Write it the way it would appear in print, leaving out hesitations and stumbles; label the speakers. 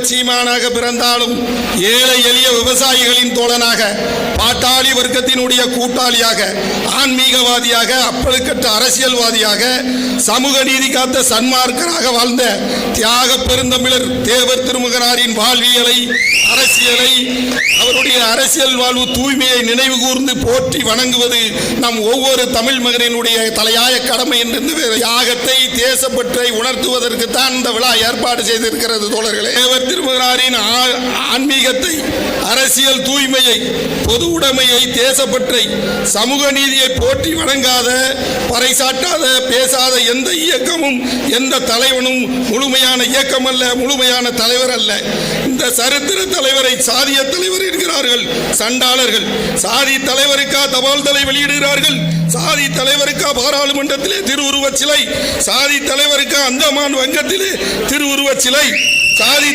Speaker 1: சீமானாக பிறந்தாலும் ஏழை எளிய விவசாயிகளின் தோழனாக, பாட்டாளி வர்க்கத்தினுடைய கூட்டாளியாக, ஆன்மீகவாதியாக, அப்பழுக்கற்ற அரசியல்வாதியாக, சமூக நீதி காத்த சன்மார்க்கராக வாழ்ந்த தியாக பெருந்தமிழர் தேவர் திருமகனாரின் வாழ்வியலை, அரசியலை, அவருடைய அரசியல் வாழ்வு தூய்மையை நினைவு கூர்ந்து போற்றி வணங்குவது நம் ஒவ்வொரு தமிழ் மகனினுடைய தலையாய கடமை என்று தியாகத்தை, தேசப்பற்றை உணர்த்துவதற்கு தான் இந்த விழா ஏற்பாடு செய்திருக்கிறது. தோழர்களே, தேவர் திருமகனாரின் ஆன்மீகத்தை, அரசியல் தூய்மையை, பொது உடைமையை, தேசப்பற்றை, சமூக நீதியை போற்றி வணங்காத, பறைசாட்டாத, பேசாத எந்த இயக்கமும், எந்த தலைவனும் முழுமையான இயக்கம் அல்ல, முழுமையான தலைவர் அல்ல. இந்த சரித்திர தலைவரை சாதிய தலைவர் என்கிறார்கள் சண்டாளர்கள். சாதி தலைவருக்கா தபால் தலை வெளியிடுகிறார்கள், சாதி தலைவருக்கா பாராளுமன்றத்திலே திருவுருவச் சிலை, சாதி தலைவருக்கா அந்தமான் வங்கத்திலே திருவுருவச் சிலை, சாதி